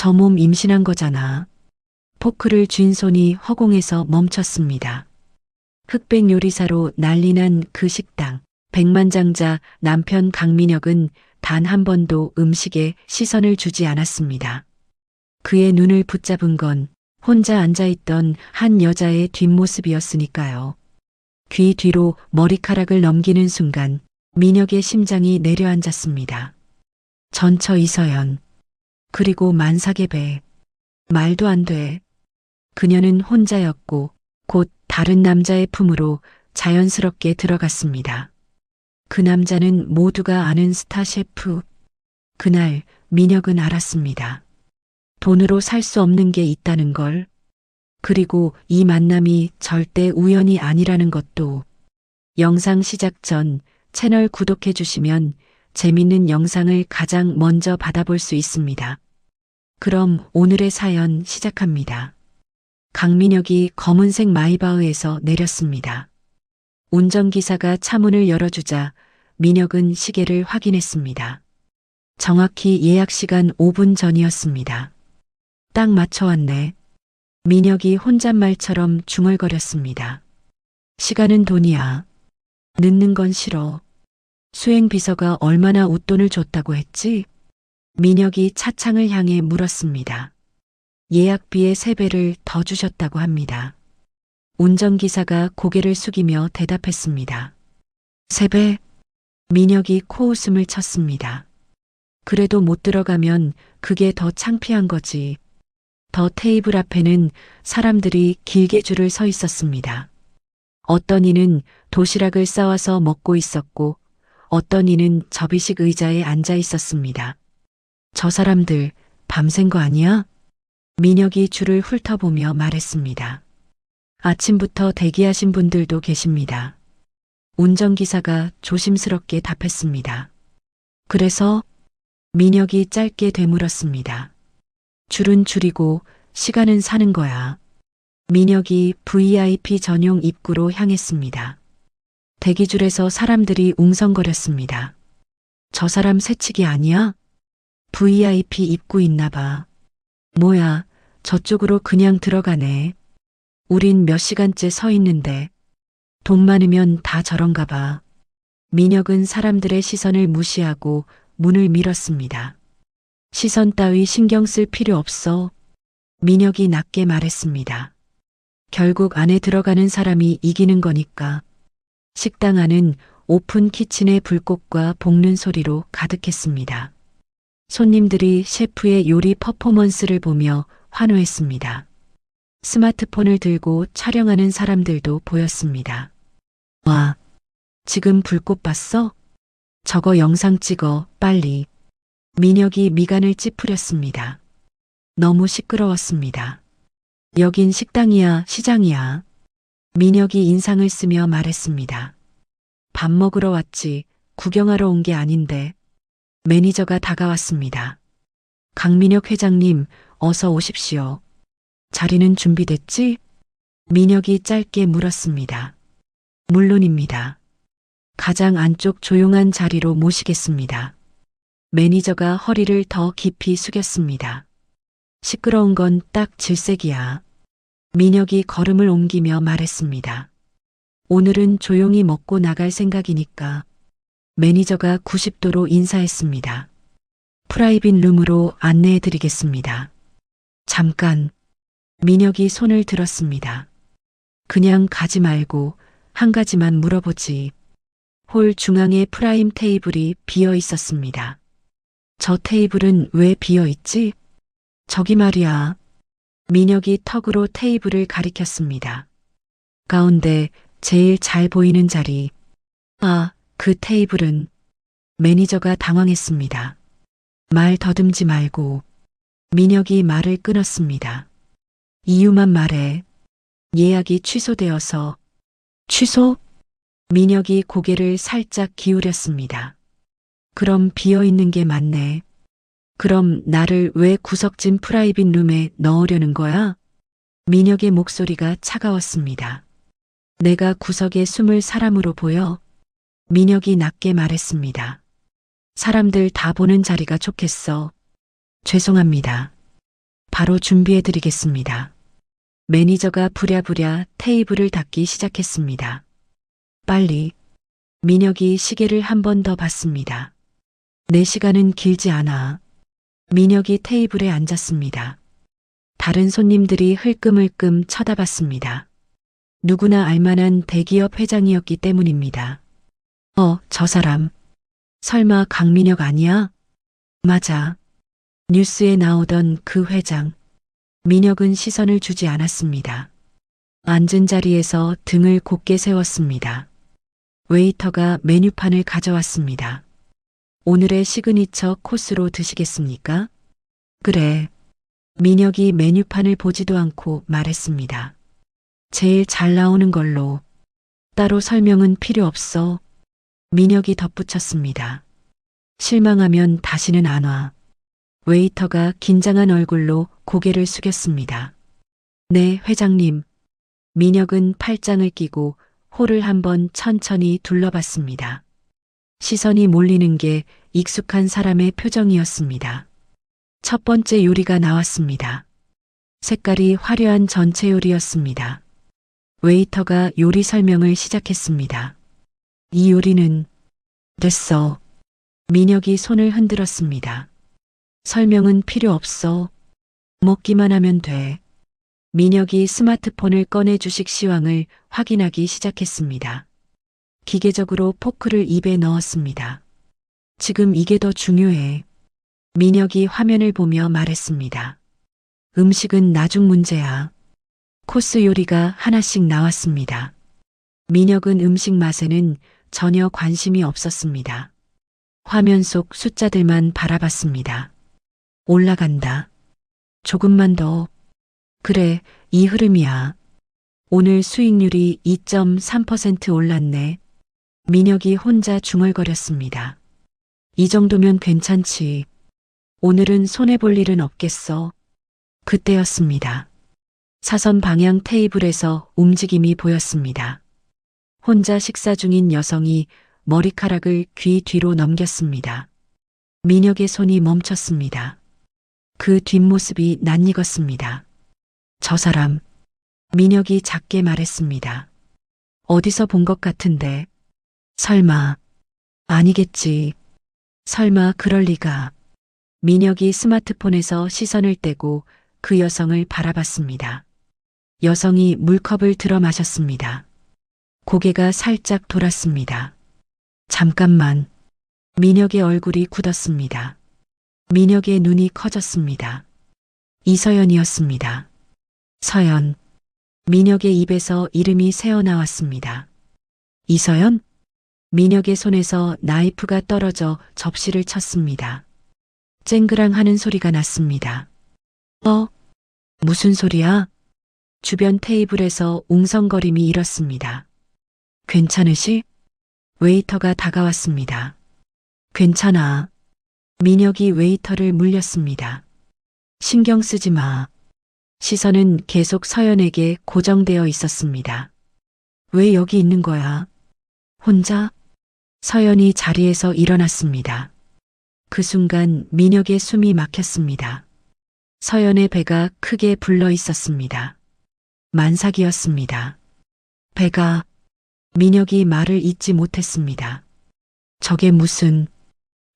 저 몸 임신한 거잖아. 포크를 쥔 손이 허공에서 멈췄습니다. 흑백 요리사로 난리난 그 식당. 백만장자 남편 강민혁은 단 한 번도 음식에 시선을 주지 않았습니다. 그의 눈을 붙잡은 건 혼자 앉아있던 한 여자의 뒷모습이었으니까요. 귀 뒤로 머리카락을 넘기는 순간 민혁의 심장이 내려앉았습니다. 전처 이서연. 그리고 만삭의 배. 말도 안 돼. 그녀는 혼자였고 곧 다른 남자의 품으로 자연스럽게 들어갔습니다. 그 남자는 모두가 아는 스타 셰프. 그날 민혁은 알았습니다. 돈으로 살 수 없는 게 있다는 걸. 그리고 이 만남이 절대 우연이 아니라는 것도. 영상 시작 전 채널 구독해 주시면 재밌는 영상을 가장 먼저 받아볼 수 있습니다. 그럼 오늘의 사연 시작합니다. 강민혁이 검은색 마이바흐에서 내렸습니다. 운전기사가 차문을 열어주자 민혁은 시계를 확인했습니다. 정확히 예약 시간 5분 전이었습니다. 딱 맞춰 왔네. 민혁이 혼잣말처럼 중얼거렸습니다. 시간은 돈이야. 늦는 건 싫어. 수행비서가 얼마나 웃돈을 줬다고 했지? 민혁이 차창을 향해 물었습니다. 예약비의 3배를 더 주셨다고 합니다. 운전기사가 고개를 숙이며 대답했습니다. 3배? 민혁이 코웃음을 쳤습니다. 그래도 못 들어가면 그게 더 창피한 거지. 더 테이블 앞에는 사람들이 길게 줄을 서 있었습니다. 어떤 이는 도시락을 싸와서 먹고 있었고 어떤 이는 접이식 의자에 앉아 있었습니다. 저 사람들 밤샌 거 아니야? 민혁이 줄을 훑어보며 말했습니다. 아침부터 대기하신 분들도 계십니다. 운전기사가 조심스럽게 답했습니다. 그래서 민혁이 짧게 되물었습니다. 줄은 줄이고 시간은 사는 거야. 민혁이 VIP 전용 입구로 향했습니다. 대기줄에서 사람들이 웅성거렸습니다. 저 사람 새치기 아니야? VIP 입구 있나 봐. 뭐야, 저쪽으로 그냥 들어가네. 우린 몇 시간째 서 있는데. 돈 많으면 다 저런가 봐. 민혁은 사람들의 시선을 무시하고 문을 밀었습니다. 시선 따위 신경 쓸 필요 없어. 민혁이 낮게 말했습니다. 결국 안에 들어가는 사람이 이기는 거니까. 식당 안은 오픈 키친의 불꽃과 볶는 소리로 가득했습니다. 손님들이 셰프의 요리 퍼포먼스를 보며 환호했습니다. 스마트폰을 들고 촬영하는 사람들도 보였습니다. 와, 지금 불꽃 봤어? 저거 영상 찍어, 빨리. 민혁이 미간을 찌푸렸습니다. 너무 시끄러웠습니다. 여긴 식당이야, 시장이야. 민혁이 인상을 쓰며 말했습니다. 밥 먹으러 왔지, 구경하러 온 게 아닌데. 매니저가 다가왔습니다. 강민혁 회장님, 어서 오십시오. 자리는 준비됐지? 민혁이 짧게 물었습니다. 물론입니다. 가장 안쪽 조용한 자리로 모시겠습니다. 매니저가 허리를 더 깊이 숙였습니다. 시끄러운 건 딱 질색이야. 민혁이 걸음을 옮기며 말했습니다. 오늘은 조용히 먹고 나갈 생각이니까. 매니저가 90도로 인사했습니다. 프라이빗 룸으로 안내해 드리겠습니다. 잠깐. 민혁이 손을 들었습니다. 그냥 가지 말고 한 가지만 물어보지. 홀 중앙에 프라임 테이블이 비어 있었습니다. 저 테이블은 왜 비어 있지? 저기 말이야. 민혁이 턱으로 테이블을 가리켰습니다. 가운데 제일 잘 보이는 자리. 아, 그 테이블은. 매니저가 당황했습니다. 말 더듬지 말고. 민혁이 말을 끊었습니다. 이유만 말해. 예약이 취소되어서. 취소? 민혁이 고개를 살짝 기울였습니다. 그럼 비어있는 게 맞네. 그럼 나를 왜 구석진 프라이빗 룸에 넣으려는 거야? 민혁의 목소리가 차가웠습니다. 내가 구석에 숨을 사람으로 보여? 민혁이 낮게 말했습니다. 사람들 다 보는 자리가 좋겠어. 죄송합니다. 바로 준비해드리겠습니다. 매니저가 부랴부랴 테이블을 닦기 시작했습니다. 빨리. 민혁이 시계를 한 번 더 봤습니다. 내 시간은 길지 않아. 민혁이 테이블에 앉았습니다. 다른 손님들이 흘끔흘끔 쳐다봤습니다. 누구나 알만한 대기업 회장이었기 때문입니다. 저 사람. 설마 강민혁 아니야? 맞아. 뉴스에 나오던 그 회장. 민혁은 시선을 주지 않았습니다. 앉은 자리에서 등을 곧게 세웠습니다. 웨이터가 메뉴판을 가져왔습니다. 오늘의 시그니처 코스로 드시겠습니까? 그래. 민혁이 메뉴판을 보지도 않고 말했습니다. 제일 잘 나오는 걸로. 따로 설명은 필요 없어. 민혁이 덧붙였습니다. 실망하면 다시는 안 와. 웨이터가 긴장한 얼굴로 고개를 숙였습니다. 네, 회장님. 민혁은 팔짱을 끼고 홀을 한번 천천히 둘러봤습니다. 시선이 몰리는 게 익숙한 사람의 표정이었습니다. 첫 번째 요리가 나왔습니다. 색깔이 화려한 전체 요리였습니다. 웨이터가 요리 설명을 시작했습니다. 이 요리는 됐어. 민혁이 손을 흔들었습니다. 설명은 필요 없어. 먹기만 하면 돼. 민혁이 스마트폰을 꺼내 주식 시황을 확인하기 시작했습니다. 기계적으로 포크를 입에 넣었습니다. 지금 이게 더 중요해. 민혁이 화면을 보며 말했습니다. 음식은 나중 문제야. 코스 요리가 하나씩 나왔습니다. 민혁은 음식 맛에는 전혀 관심이 없었습니다. 화면 속 숫자들만 바라봤습니다. 올라간다. 조금만 더. 그래, 이 흐름이야. 오늘 수익률이 2.3% 올랐네. 민혁이 혼자 중얼거렸습니다. 이 정도면 괜찮지. 오늘은 손해볼 일은 없겠어. 그때였습니다. 사선 방향 테이블에서 움직임이 보였습니다. 혼자 식사 중인 여성이 머리카락을 귀 뒤로 넘겼습니다. 민혁의 손이 멈췄습니다. 그 뒷모습이 낯익었습니다. 저 사람. 민혁이 작게 말했습니다. 어디서 본 것 같은데. 설마. 아니겠지. 설마 그럴 리가. 민혁이 스마트폰에서 시선을 떼고 그 여성을 바라봤습니다. 여성이 물컵을 들어 마셨습니다. 고개가 살짝 돌았습니다. 잠깐만. 민혁의 얼굴이 굳었습니다. 민혁의 눈이 커졌습니다. 이서연이었습니다. 서연. 민혁의 입에서 이름이 새어나왔습니다. 이서연? 민혁의 손에서 나이프가 떨어져 접시를 쳤습니다. 쨍그랑 하는 소리가 났습니다. 무슨 소리야? 주변 테이블에서 웅성거림이 일었습니다. 괜찮으시? 웨이터가 다가왔습니다. 괜찮아. 민혁이 웨이터를 물렸습니다. 신경 쓰지 마. 시선은 계속 서연에게 고정되어 있었습니다. 왜 여기 있는 거야? 혼자? 서연이 자리에서 일어났습니다. 그 순간 민혁의 숨이 막혔습니다. 서연의 배가 크게 불러 있었습니다. 만삭이었습니다. 배가. 민혁이 말을 잇지 못했습니다. 저게 무슨.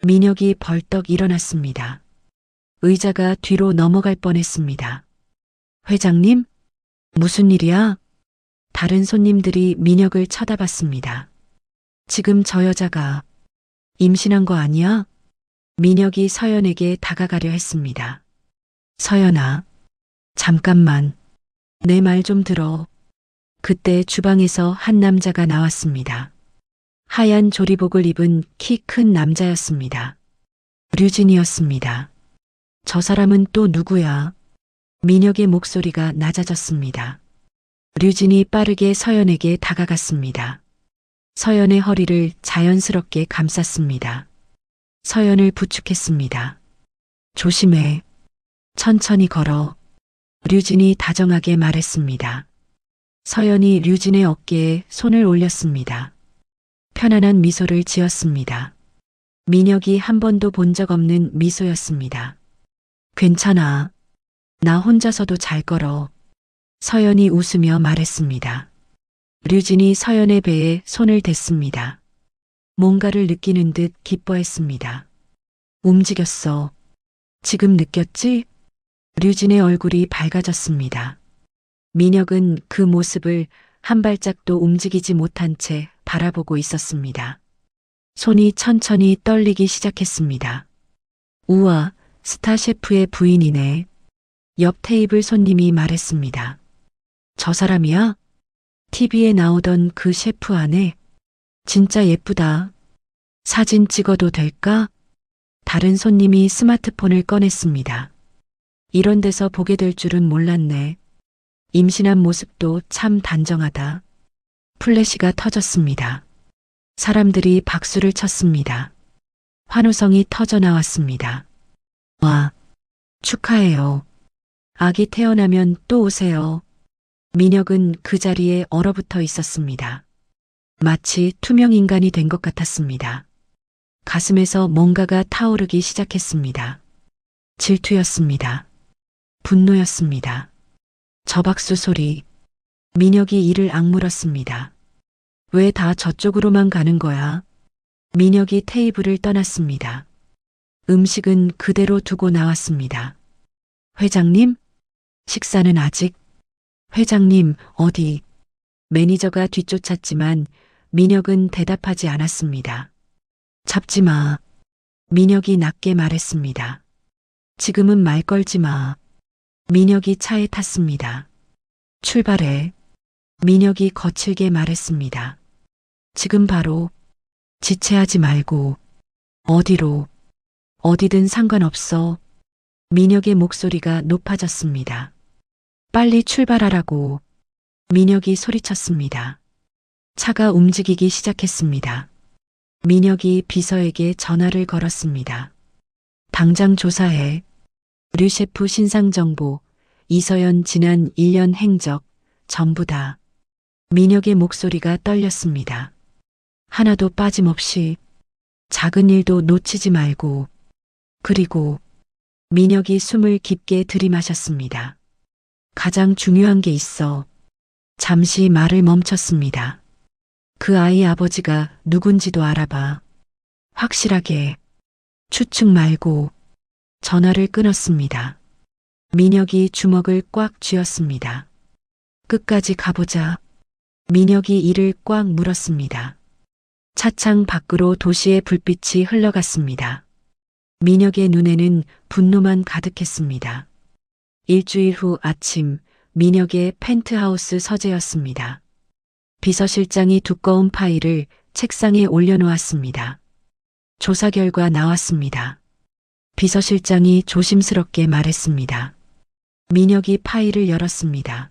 민혁이 벌떡 일어났습니다. 의자가 뒤로 넘어갈 뻔했습니다. 회장님? 무슨 일이야? 다른 손님들이 민혁을 쳐다봤습니다. 지금 저 여자가 임신한 거 아니야? 민혁이 서연에게 다가가려 했습니다. 서연아, 잠깐만. 내 말 좀 들어. 그때 주방에서 한 남자가 나왔습니다. 하얀 조리복을 입은 키 큰 남자였습니다. 류진이었습니다. 저 사람은 또 누구야? 민혁의 목소리가 낮아졌습니다. 류진이 빠르게 서연에게 다가갔습니다. 서연의 허리를 자연스럽게 감쌌습니다. 서연을 부축했습니다. 조심해. 천천히 걸어. 류진이 다정하게 말했습니다. 서연이 류진의 어깨에 손을 올렸습니다. 편안한 미소를 지었습니다. 민혁이 한 번도 본 적 없는 미소였습니다. 괜찮아. 나 혼자서도 잘 걸어. 서연이 웃으며 말했습니다. 류진이 서연의 배에 손을 댔습니다. 뭔가를 느끼는 듯 기뻐했습니다. 움직였어. 지금 느꼈지? 류진의 얼굴이 밝아졌습니다. 민혁은 그 모습을 한 발짝도 움직이지 못한 채 바라보고 있었습니다. 손이 천천히 떨리기 시작했습니다. 우와, 스타 셰프의 부인이네. 옆 테이블 손님이 말했습니다. 저 사람이야? TV에 나오던 그 셰프 아내? 진짜 예쁘다. 사진 찍어도 될까? 다른 손님이 스마트폰을 꺼냈습니다. 이런 데서 보게 될 줄은 몰랐네. 임신한 모습도 참 단정하다. 플래시가 터졌습니다. 사람들이 박수를 쳤습니다. 환호성이 터져 나왔습니다. 와, 축하해요. 아기 태어나면 또 오세요. 민혁은 그 자리에 얼어붙어 있었습니다. 마치 투명 인간이 된 것 같았습니다. 가슴에서 뭔가가 타오르기 시작했습니다. 질투였습니다. 분노였습니다. 저박수 소리. 민혁이 이를 악물었습니다. 왜 다 저쪽으로만 가는 거야? 민혁이 테이블을 떠났습니다. 음식은 그대로 두고 나왔습니다. 회장님? 식사는 아직? 회장님, 어디? 매니저가 뒤쫓았지만 민혁은 대답하지 않았습니다. 잡지 마. 민혁이 낮게 말했습니다. 지금은 말 걸지 마. 민혁이 차에 탔습니다. 출발해. 민혁이 거칠게 말했습니다. 지금 바로. 지체하지 말고. 어디로? 어디든 상관없어. 민혁의 목소리가 높아졌습니다. 빨리 출발하라고. 민혁이 소리쳤습니다. 차가 움직이기 시작했습니다. 민혁이 비서에게 전화를 걸었습니다. 당장 조사해. 류 셰프 신상 정보, 이서연 지난 1년 행적, 전부 다. 민혁의 목소리가 떨렸습니다. 하나도 빠짐없이. 작은 일도 놓치지 말고. 그리고 민혁이 숨을 깊게 들이마셨습니다. 가장 중요한 게 있어. 잠시 말을 멈췄습니다. 그 아이 아버지가 누군지도 알아봐. 확실하게. 추측 말고. 전화를 끊었습니다. 민혁이 주먹을 꽉 쥐었습니다. 끝까지 가보자. 민혁이 이를 꽉 물었습니다. 차창 밖으로 도시의 불빛이 흘러갔습니다. 민혁의 눈에는 분노만 가득했습니다. 일주일 후 아침, 민혁의 펜트하우스 서재였습니다. 비서실장이 두꺼운 파일을 책상에 올려놓았습니다. 조사 결과 나왔습니다. 비서실장이 조심스럽게 말했습니다. 민혁이 파일을 열었습니다.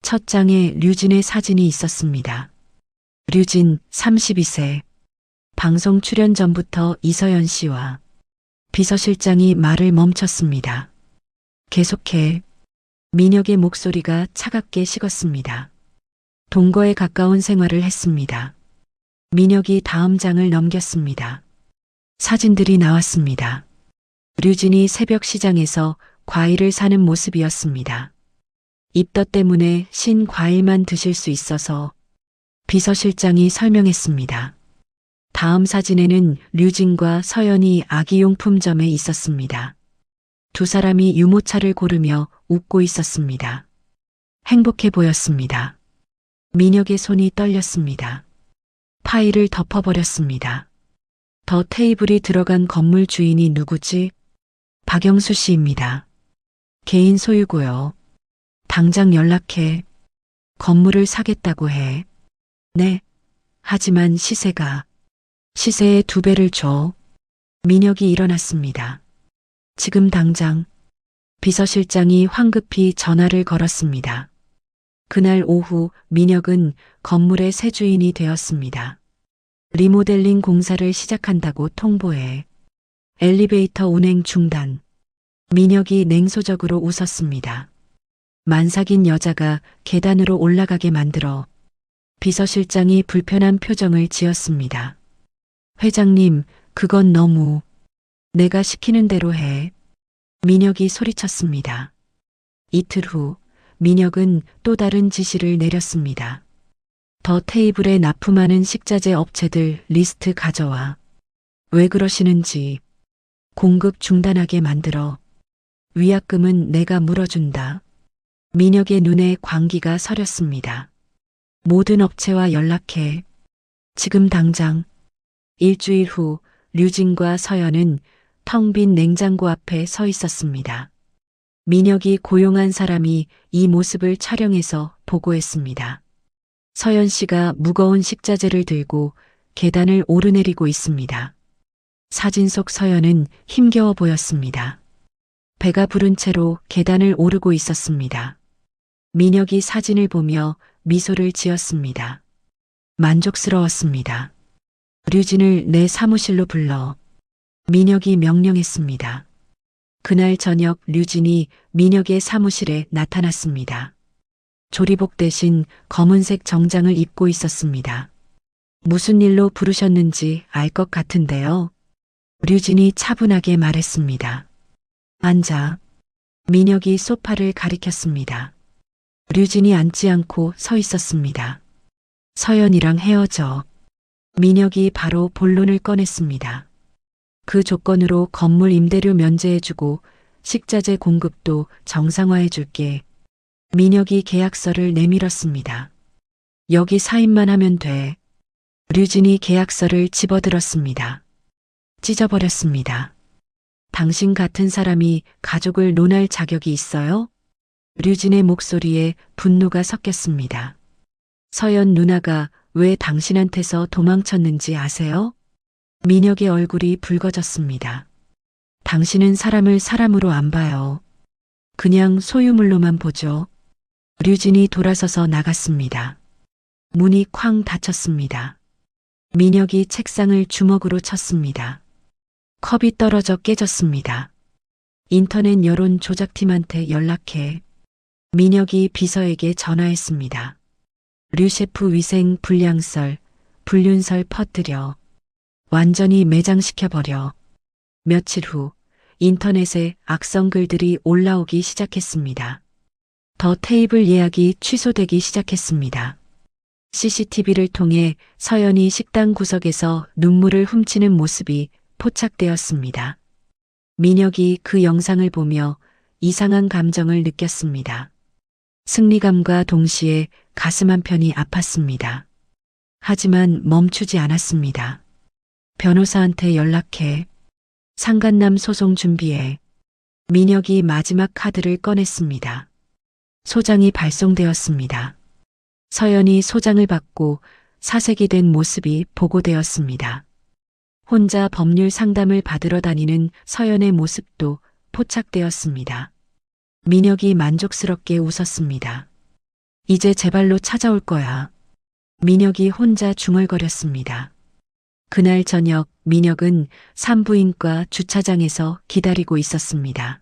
첫 장에 류진의 사진이 있었습니다. 류진 32세. 방송 출연 전부터 이서연 씨와. 비서실장이 말을 멈췄습니다. 계속해. 민혁의 목소리가 차갑게 식었습니다. 동거에 가까운 생활을 했습니다. 민혁이 다음 장을 넘겼습니다. 사진들이 나왔습니다. 류진이 새벽 시장에서 과일을 사는 모습이었습니다. 입덧 때문에 신 과일만 드실 수 있어서. 비서실장이 설명했습니다. 다음 사진에는 류진과 서연이 아기용품점에 있었습니다. 두 사람이 유모차를 고르며 웃고 있었습니다. 행복해 보였습니다. 민혁의 손이 떨렸습니다. 파일을 덮어버렸습니다. 더 테이블이 들어간 건물 주인이 누구지? 박영수 씨입니다. 개인 소유고요. 당장 연락해. 건물을 사겠다고 해. 네. 하지만 시세의 2배를 줘. 민혁이 일어났습니다. 지금 당장. 비서실장이 황급히 전화를 걸었습니다. 그날 오후 민혁은 건물의 새 주인이 되었습니다. 리모델링 공사를 시작한다고 통보해. 엘리베이터 운행 중단. 민혁이 냉소적으로 웃었습니다. 만삭인 여자가 계단으로 올라가게 만들어. 비서실장이 불편한 표정을 지었습니다. 회장님, 그건 너무. 내가 시키는 대로 해. 민혁이 소리쳤습니다. 이틀 후 민혁은 또 다른 지시를 내렸습니다. 더 테이블에 납품하는 식자재 업체들 리스트 가져와. 왜 그러시는지 공급 중단하게 만들어. 위약금은 내가 물어준다. 민혁의 눈에 광기가 서렸습니다. 모든 업체와 연락해. 지금 당장. 일주일 후 류진과 서연은 텅 빈 냉장고 앞에 서 있었습니다. 민혁이 고용한 사람이 이 모습을 촬영해서 보고했습니다. 서연 씨가 무거운 식자재를 들고 계단을 오르내리고 있습니다. 사진 속 서연은 힘겨워 보였습니다. 배가 부른 채로 계단을 오르고 있었습니다. 민혁이 사진을 보며 미소를 지었습니다. 만족스러웠습니다. 류진을 내 사무실로 불러. 민혁이 명령했습니다. 그날 저녁 류진이 민혁의 사무실에 나타났습니다. 조리복 대신 검은색 정장을 입고 있었습니다. 무슨 일로 부르셨는지 알 것 같은데요. 류진이 차분하게 말했습니다. 앉아. 민혁이 소파를 가리켰습니다. 류진이 앉지 않고 서 있었습니다. 서연이랑 헤어져. 민혁이 바로 본론을 꺼냈습니다. 그 조건으로 건물 임대료 면제해주고 식자재 공급도 정상화해줄게. 민혁이 계약서를 내밀었습니다. 여기 사인만 하면 돼. 류진이 계약서를 집어들었습니다. 찢어버렸습니다. 당신 같은 사람이 가족을 논할 자격이 있어요? 류진의 목소리에 분노가 섞였습니다. 서연 누나가 왜 당신한테서 도망쳤는지 아세요? 민혁의 얼굴이 붉어졌습니다. 당신은 사람을 사람으로 안 봐요. 그냥 소유물로만 보죠. 류진이 돌아서서 나갔습니다. 문이 쾅 닫혔습니다. 민혁이 책상을 주먹으로 쳤습니다. 컵이 떨어져 깨졌습니다. 인터넷 여론 조작팀한테 연락해. 민혁이 비서에게 전화했습니다. 류 셰프 위생 불량설, 불륜설 퍼뜨려. 완전히 매장시켜버려. 며칠 후 인터넷에 악성 글들이 올라오기 시작했습니다. 더 테이블 예약이 취소되기 시작했습니다. CCTV를 통해 서연이 식당 구석에서 눈물을 훔치는 모습이 포착되었습니다. 민혁이 그 영상을 보며 이상한 감정을 느꼈습니다. 승리감과 동시에 가슴 한편이 아팠습니다. 하지만 멈추지 않았습니다. 변호사한테 연락해. 상간남 소송 준비해. 민혁이 마지막 카드를 꺼냈습니다. 소장이 발송되었습니다. 서연이 소장을 받고 사색이 된 모습이 보고되었습니다. 혼자 법률 상담을 받으러 다니는 서연의 모습도 포착되었습니다. 민혁이 만족스럽게 웃었습니다. 이제 제 발로 찾아올 거야. 민혁이 혼자 중얼거렸습니다. 그날 저녁 민혁은 산부인과 주차장에서 기다리고 있었습니다.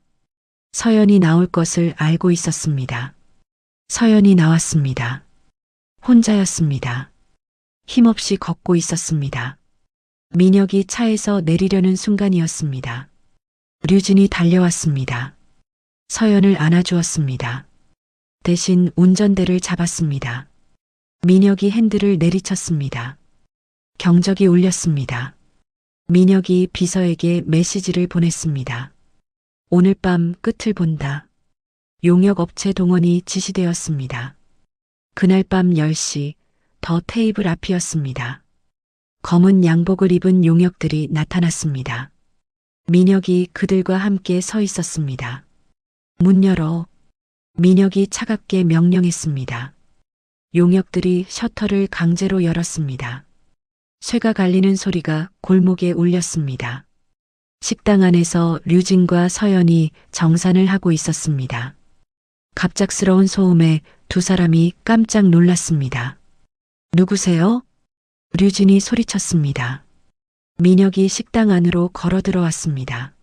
서연이 나올 것을 알고 있었습니다. 서연이 나왔습니다. 혼자였습니다. 힘없이 걷고 있었습니다. 민혁이 차에서 내리려는 순간이었습니다. 류진이 달려왔습니다. 서연을 안아주었습니다. 대신 운전대를 잡았습니다. 민혁이 핸들을 내리쳤습니다. 경적이 울렸습니다. 민혁이 비서에게 메시지를 보냈습니다. 오늘 밤 끝을 본다. 용역업체 동원이 지시되었습니다. 그날 밤 10시 더 테이블 앞이었습니다. 검은 양복을 입은 용역들이 나타났습니다. 민혁이 그들과 함께 서 있었습니다. 문 열어. 민혁이 차갑게 명령했습니다. 용역들이 셔터를 강제로 열었습니다. 쇠가 갈리는 소리가 골목에 울렸습니다. 식당 안에서 류진과 서연이 정산을 하고 있었습니다. 갑작스러운 소음에 두 사람이 깜짝 놀랐습니다. 누구세요? 류진이 소리쳤습니다. 민혁이 식당 안으로 걸어 들어왔습니다.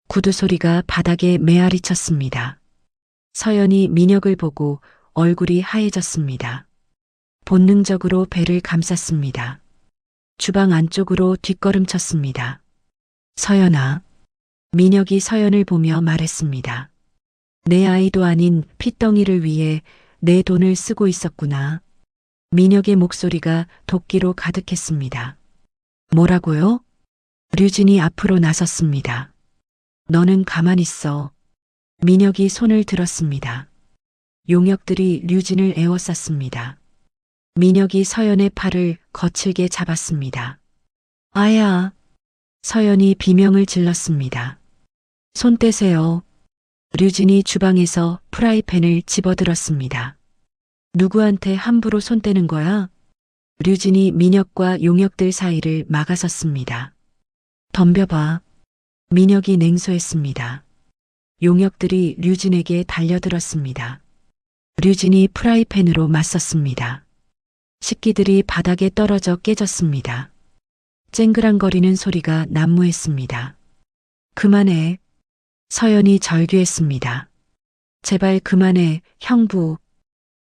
구두 소리가 바닥에 메아리 쳤습니다. 서연이 민혁을 보고 얼굴이 하얘졌습니다. 본능적으로 배를 감쌌습니다. 주방 안쪽으로 뒷걸음쳤습니다. 서연아. 민혁이 서연을 보며 말했습니다. 내 아이도 아닌 핏덩이를 위해 내 돈을 쓰고 있었구나. 민혁의 목소리가 도끼로 가득했습니다. 뭐라고요? 류진이 앞으로 나섰습니다. 너는 가만히 있어. 민혁이 손을 들었습니다. 용역들이 류진을 에워쌌습니다. 민혁이 서연의 팔을 거칠게 잡았습니다. 아야. 서연이 비명을 질렀습니다. 손 떼세요. 류진이 주방에서 프라이팬을 집어들었습니다. 누구한테 함부로 손 떼는 거야? 류진이 민혁과 용역들 사이를 막아섰습니다. 덤벼봐. 민혁이 냉소했습니다. 용역들이 류진에게 달려들었습니다. 류진이 프라이팬으로 맞섰습니다. 식기들이 바닥에 떨어져 깨졌습니다. 쨍그랑거리는 소리가 난무했습니다. 그만해. 서연이 절규했습니다. 제발 그만해, 형부.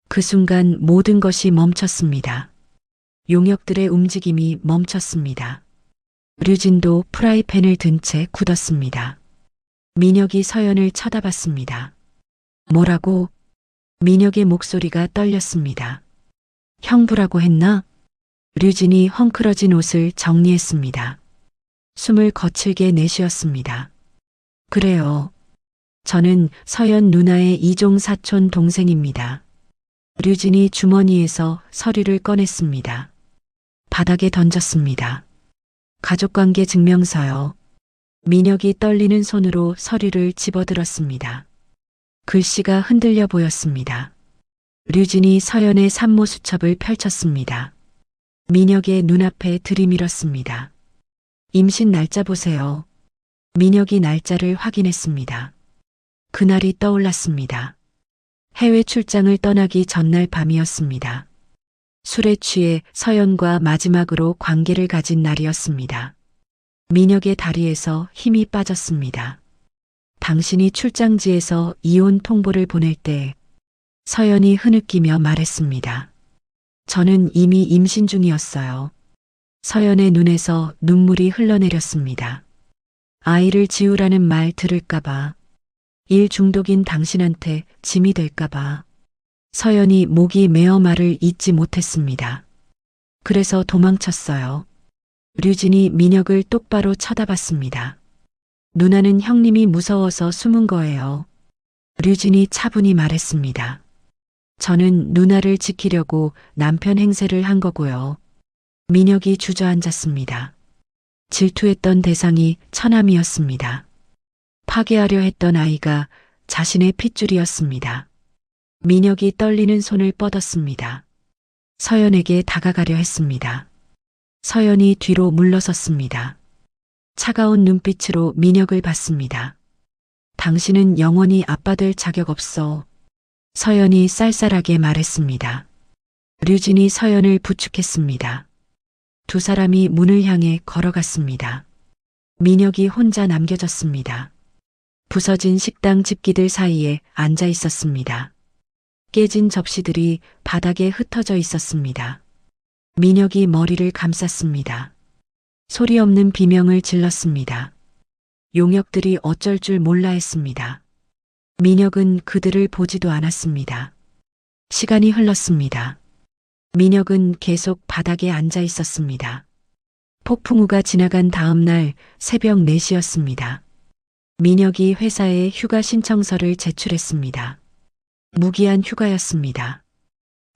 그 순간 모든 것이 멈췄습니다. 용역들의 움직임이 멈췄습니다. 류진도 프라이팬을 든 채 굳었습니다. 민혁이 서연을 쳐다봤습니다. 뭐라고? 민혁의 목소리가 떨렸습니다. 형부라고 했나? 류진이 헝클어진 옷을 정리했습니다. 숨을 거칠게 내쉬었습니다. 그래요. 저는 서연 누나의 이종 사촌 동생입니다. 류진이 주머니에서 서류를 꺼냈습니다. 바닥에 던졌습니다. 가족관계 증명서요. 민혁이 떨리는 손으로 서류를 집어들었습니다. 글씨가 흔들려 보였습니다. 류진이 서연의 산모 수첩을 펼쳤습니다. 민혁의 눈앞에 들이밀었습니다. 임신 날짜 보세요. 민혁이 날짜를 확인했습니다. 그날이 떠올랐습니다. 해외 출장을 떠나기 전날 밤이었습니다. 술에 취해 서연과 마지막으로 관계를 가진 날이었습니다. 민혁의 다리에서 힘이 빠졌습니다. 당신이 출장지에서 이혼 통보를 보낼 때 서연이 흐느끼며 말했습니다. 저는 이미 임신 중이었어요. 서연의 눈에서 눈물이 흘러내렸습니다. 아이를 지우라는 말 들을까봐, 일 중독인 당신한테 짐이 될까봐. 서연이 목이 메어 말을 잇지 못했습니다. 그래서 도망쳤어요. 류진이 민혁을 똑바로 쳐다봤습니다. 누나는 형님이 무서워서 숨은 거예요. 류진이 차분히 말했습니다. 저는 누나를 지키려고 남편 행세를 한 거고요. 민혁이 주저앉았습니다. 질투했던 대상이 처남이었습니다. 파괴하려 했던 아이가 자신의 핏줄이었습니다. 민혁이 떨리는 손을 뻗었습니다. 서연에게 다가가려 했습니다. 서연이 뒤로 물러섰습니다. 차가운 눈빛으로 민혁을 봤습니다. 당신은 영원히 아빠 될 자격 없어. 서연이 쌀쌀하게 말했습니다. 류진이 서연을 부축했습니다. 두 사람이 문을 향해 걸어갔습니다. 민혁이 혼자 남겨졌습니다. 부서진 식당 집기들 사이에 앉아 있었습니다. 깨진 접시들이 바닥에 흩어져 있었습니다. 민혁이 머리를 감쌌습니다. 소리 없는 비명을 질렀습니다. 용역들이 어쩔 줄 몰라 했습니다. 민혁은 그들을 보지도 않았습니다. 시간이 흘렀습니다. 민혁은 계속 바닥에 앉아 있었습니다. 폭풍우가 지나간 다음 날 새벽 4시였습니다. 민혁이 회사에 휴가 신청서를 제출했습니다. 무기한 휴가였습니다.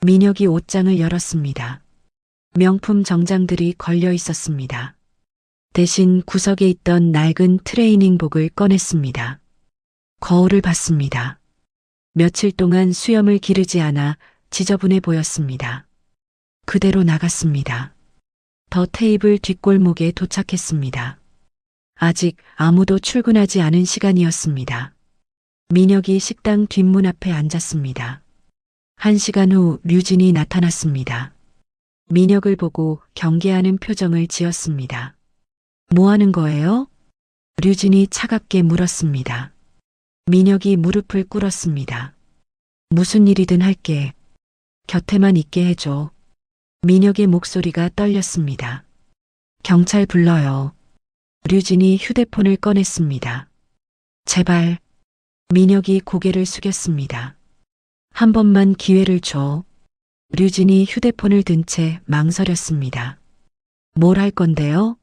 민혁이 옷장을 열었습니다. 명품 정장들이 걸려 있었습니다. 대신 구석에 있던 낡은 트레이닝복을 꺼냈습니다. 거울을 봤습니다. 며칠 동안 수염을 기르지 않아 지저분해 보였습니다. 그대로 나갔습니다. 더 테이블 뒷골목에 도착했습니다. 아직 아무도 출근하지 않은 시간이었습니다. 민혁이 식당 뒷문 앞에 앉았습니다. 1시간 후 류진이 나타났습니다. 민혁을 보고 경계하는 표정을 지었습니다. 뭐 하는 거예요? 류진이 차갑게 물었습니다. 민혁이 무릎을 꿇었습니다. 무슨 일이든 할게. 곁에만 있게 해줘. 민혁의 목소리가 떨렸습니다. 경찰 불러요. 류진이 휴대폰을 꺼냈습니다. 제발. 민혁이 고개를 숙였습니다. 한 번만 기회를 줘. 류진이 휴대폰을 든 채 망설였습니다. 뭘 할 건데요?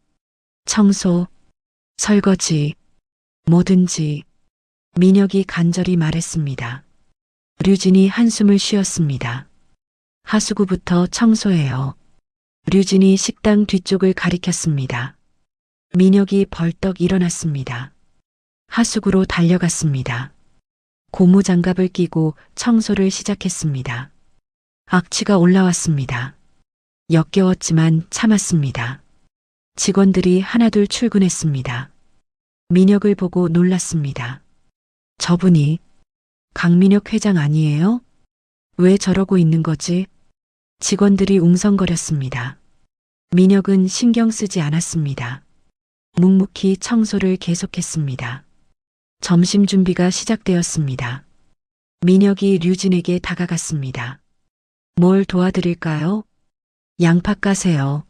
청소, 설거지, 뭐든지. 민혁이 간절히 말했습니다. 류진이 한숨을 쉬었습니다. 하수구부터 청소해요. 류진이 식당 뒤쪽을 가리켰습니다. 민혁이 벌떡 일어났습니다. 하수구로 달려갔습니다. 고무장갑을 끼고 청소를 시작했습니다. 악취가 올라왔습니다. 역겨웠지만 참았습니다. 직원들이 하나둘 출근했습니다. 민혁을 보고 놀랐습니다. 저분이 강민혁 회장 아니에요? 왜 저러고 있는 거지? 직원들이 웅성거렸습니다. 민혁은 신경 쓰지 않았습니다. 묵묵히 청소를 계속했습니다. 점심 준비가 시작되었습니다. 민혁이 류진에게 다가갔습니다. 뭘 도와드릴까요? 양파 까세요.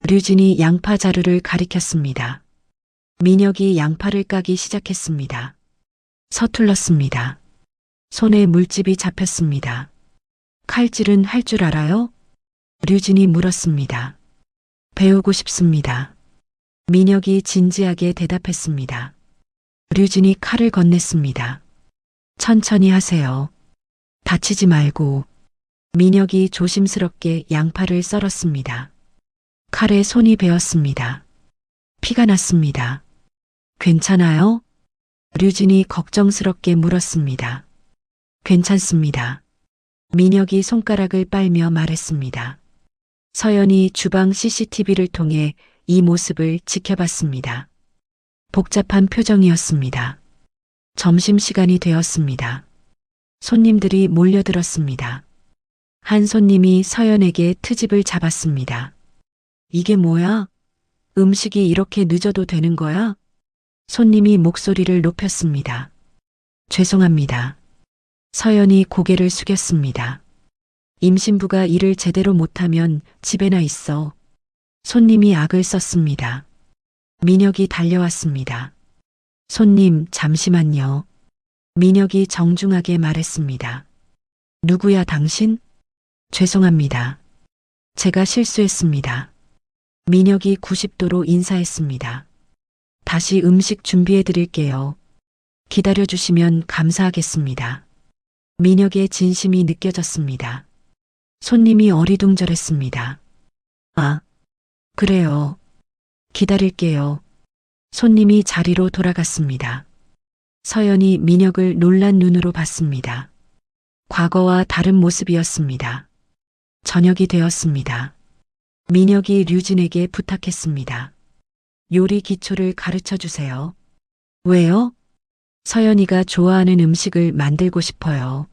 류진이 양파 자루를 가리켰습니다. 민혁이 양파를 까기 시작했습니다. 서툴렀습니다. 손에 물집이 잡혔습니다. 칼질은 할 줄 알아요? 류진이 물었습니다. 배우고 싶습니다. 민혁이 진지하게 대답했습니다. 류진이 칼을 건넸습니다. 천천히 하세요. 다치지 말고. 민혁이 조심스럽게 양파를 썰었습니다. 칼에 손이 베었습니다. 피가 났습니다. 괜찮아요? 류진이 걱정스럽게 물었습니다. 괜찮습니다. 민혁이 손가락을 빨며 말했습니다. 서연이 주방 CCTV를 통해 이 모습을 지켜봤습니다. 복잡한 표정이었습니다. 점심시간이 되었습니다. 손님들이 몰려들었습니다. 한 손님이 서연에게 트집을 잡았습니다. 이게 뭐야? 음식이 이렇게 늦어도 되는 거야? 손님이 목소리를 높였습니다. 죄송합니다. 서연이 고개를 숙였습니다. 임신부가 일을 제대로 못하면 집에나 있어. 손님이 악을 썼습니다. 민혁이 달려왔습니다. 손님, 잠시만요. 민혁이 정중하게 말했습니다. 누구야 당신? 죄송합니다. 제가 실수했습니다. 민혁이 90도로 인사했습니다. 다시 음식 준비해 드릴게요. 기다려주시면 감사하겠습니다. 민혁의 진심이 느껴졌습니다. 손님이 어리둥절했습니다. 아, 그래요. 기다릴게요. 손님이 자리로 돌아갔습니다. 서연이 민혁을 놀란 눈으로 봤습니다. 과거와 다른 모습이었습니다. 저녁이 되었습니다. 민혁이 류진에게 부탁했습니다. 요리 기초를 가르쳐 주세요. 왜요? 서연이가 좋아하는 음식을 만들고 싶어요.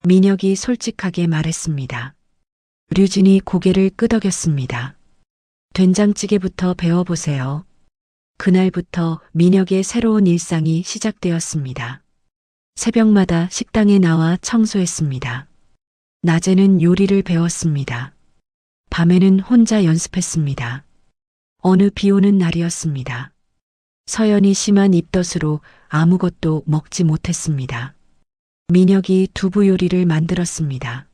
민혁이 솔직하게 말했습니다. 류진이 고개를 끄덕였습니다. 된장찌개부터 배워보세요. 그날부터 민혁의 새로운 일상이 시작되었습니다. 새벽마다 식당에 나와 청소했습니다. 낮에는 요리를 배웠습니다. 밤에는 혼자 연습했습니다. 어느 비 오는 날이었습니다. 서연이 심한 입덧으로 아무것도 먹지 못했습니다. 민혁이 두부 요리를 만들었습니다.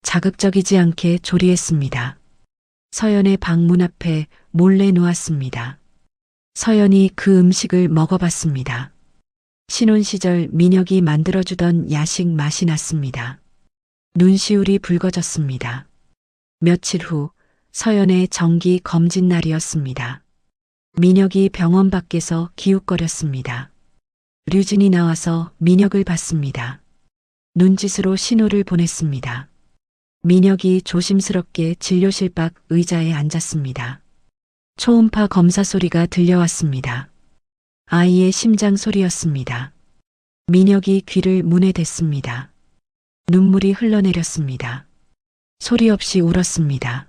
자극적이지 않게 조리했습니다. 서연의 방 문 앞에 몰래 놓았습니다. 서연이 그 음식을 먹어봤습니다. 신혼 시절 민혁이 만들어주던 야식 맛이 났습니다. 눈시울이 붉어졌습니다. 며칠 후 서연의 정기 검진 날이었습니다. 민혁이 병원 밖에서 기웃거렸습니다. 류진이 나와서 민혁을 봤습니다. 눈짓으로 신호를 보냈습니다. 민혁이 조심스럽게 진료실 밖 의자에 앉았습니다. 초음파 검사 소리가 들려왔습니다. 아이의 심장 소리였습니다. 민혁이 귀를 문에 댔습니다. 눈물이 흘러내렸습니다. 소리 없이 울었습니다.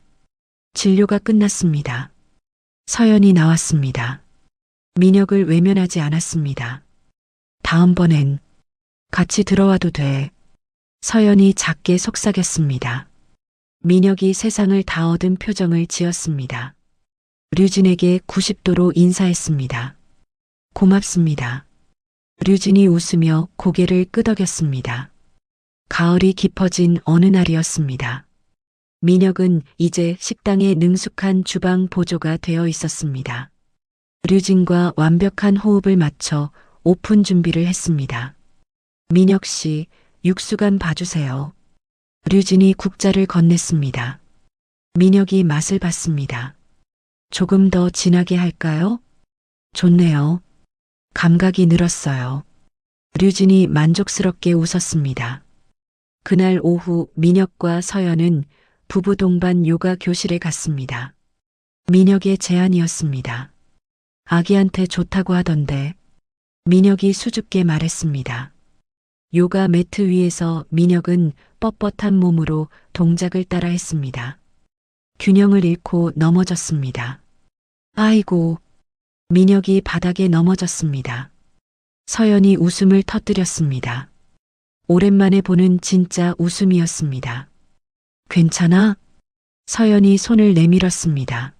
진료가 끝났습니다. 서연이 나왔습니다. 민혁을 외면하지 않았습니다. 다음번엔 같이 들어와도 돼. 서연이 작게 속삭였습니다. 민혁이 세상을 다 얻은 표정을 지었습니다. 류진에게 90도로 인사했습니다. 고맙습니다. 류진이 웃으며 고개를 끄덕였습니다. 가을이 깊어진 어느 날이었습니다. 민혁은 이제 식당의 능숙한 주방 보조가 되어 있었습니다. 류진과 완벽한 호흡을 맞춰 오픈 준비를 했습니다. 민혁 씨, 육수간 봐주세요. 류진이 국자를 건넸습니다. 민혁이 맛을 봤습니다. 조금 더 진하게 할까요? 좋네요. 감각이 늘었어요. 류진이 만족스럽게 웃었습니다. 그날 오후 민혁과 서연은 부부 동반 요가 교실에 갔습니다. 민혁의 제안이었습니다. 아기한테 좋다고 하던데. 민혁이 수줍게 말했습니다. 요가 매트 위에서 민혁은 뻣뻣한 몸으로 동작을 따라 했습니다. 균형을 잃고 넘어졌습니다. 아이고. 민혁이 바닥에 넘어졌습니다. 서연이 웃음을 터뜨렸습니다. 오랜만에 보는 진짜 웃음이었습니다. 괜찮아? 서연이 손을 내밀었습니다.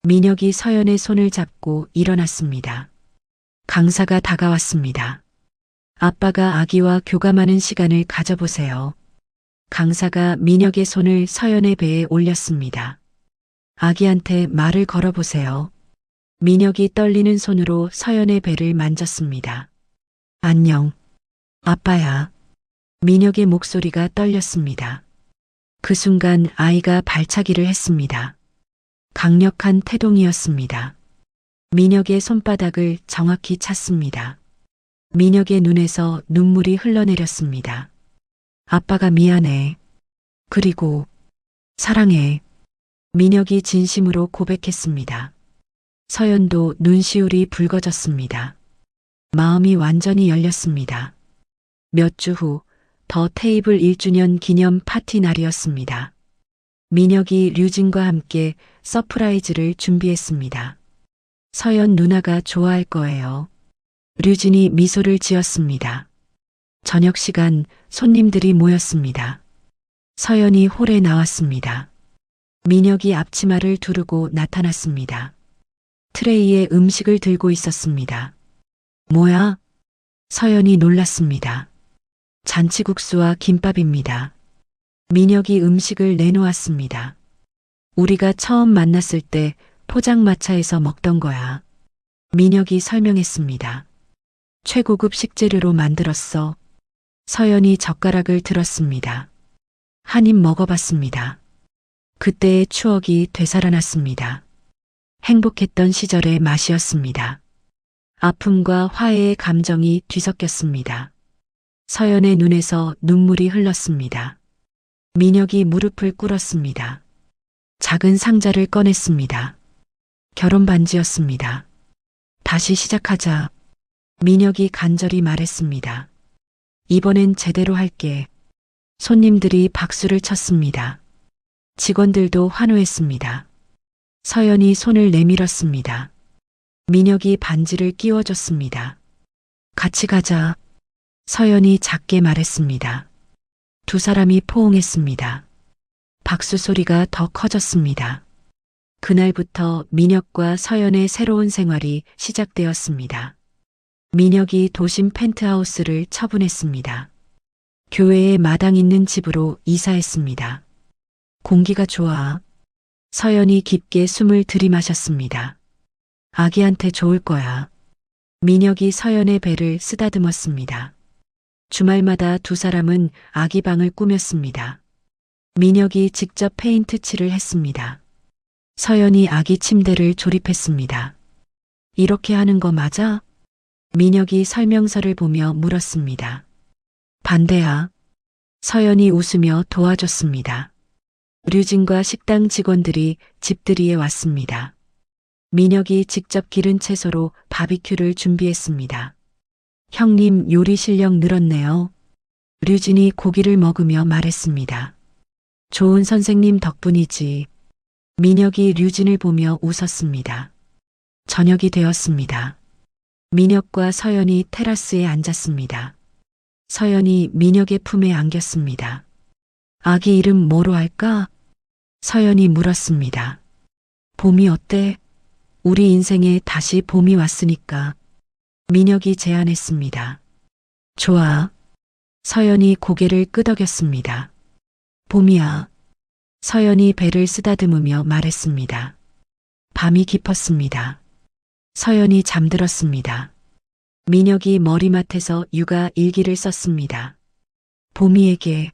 민혁이 서연의 손을 잡고 일어났습니다. 강사가 다가왔습니다. 아빠가 아기와 교감하는 시간을 가져보세요. 강사가 민혁의 손을 서연의 배에 올렸습니다. 아기한테 말을 걸어보세요. 민혁이 떨리는 손으로 서연의 배를 만졌습니다. 안녕. 아빠야. 민혁의 목소리가 떨렸습니다. 그 순간 아이가 발차기를 했습니다. 강력한 태동이었습니다. 민혁의 손바닥을 정확히 찼습니다. 민혁의 눈에서 눈물이 흘러내렸습니다. 아빠가 미안해. 그리고 사랑해. 민혁이 진심으로 고백했습니다. 서연도 눈시울이 붉어졌습니다. 마음이 완전히 열렸습니다. 몇 주 후 더 테이블 1주년 기념 파티 날이었습니다. 민혁이 류진과 함께 서프라이즈를 준비했습니다. 서연 누나가 좋아할 거예요. 류진이 미소를 지었습니다. 저녁 시간 손님들이 모였습니다. 서연이 홀에 나왔습니다. 민혁이 앞치마를 두르고 나타났습니다. 트레이에 음식을 들고 있었습니다. 뭐야? 서연이 놀랐습니다. 잔치국수와 김밥입니다. 민혁이 음식을 내놓았습니다. 우리가 처음 만났을 때 포장마차에서 먹던 거야. 민혁이 설명했습니다. 최고급 식재료로 만들었어. 서연이 젓가락을 들었습니다. 한 입 먹어봤습니다. 그때의 추억이 되살아났습니다. 행복했던 시절의 맛이었습니다. 아픔과 화해의 감정이 뒤섞였습니다. 서연의 눈에서 눈물이 흘렀습니다. 민혁이 무릎을 꿇었습니다. 작은 상자를 꺼냈습니다. 결혼 반지였습니다. 다시 시작하자. 민혁이 간절히 말했습니다. 이번엔 제대로 할게. 손님들이 박수를 쳤습니다. 직원들도 환호했습니다. 서연이 손을 내밀었습니다. 민혁이 반지를 끼워줬습니다. 같이 가자. 서연이 작게 말했습니다. 두 사람이 포옹했습니다. 박수 소리가 더 커졌습니다. 그날부터 민혁과 서연의 새로운 생활이 시작되었습니다. 민혁이 도심 펜트하우스를 처분했습니다. 교외에 마당 있는 집으로 이사했습니다. 공기가 좋아. 서연이 깊게 숨을 들이마셨습니다. 아기한테 좋을 거야. 민혁이 서연의 배를 쓰다듬었습니다. 주말마다 두 사람은 아기 방을 꾸몄습니다. 민혁이 직접 페인트 칠을 했습니다. 서연이 아기 침대를 조립했습니다. 이렇게 하는 거 맞아? 민혁이 설명서를 보며 물었습니다. 반대야. 서연이 웃으며 도와줬습니다. 류진과 식당 직원들이 집들이에 왔습니다. 민혁이 직접 기른 채소로 바비큐를 준비했습니다. 형님 요리 실력 늘었네요. 류진이 고기를 먹으며 말했습니다. 좋은 선생님 덕분이지. 민혁이 류진을 보며 웃었습니다. 저녁이 되었습니다. 민혁과 서연이 테라스에 앉았습니다. 서연이 민혁의 품에 안겼습니다. 아기 이름 뭐로 할까? 서연이 물었습니다. 봄이 어때? 우리 인생에 다시 봄이 왔으니까. 민혁이 제안했습니다. 좋아. 서연이 고개를 끄덕였습니다. 봄이야. 서연이 배를 쓰다듬으며 말했습니다. 밤이 깊었습니다. 서연이 잠들었습니다. 민혁이 머리맡에서 육아 일기를 썼습니다. 봄이에게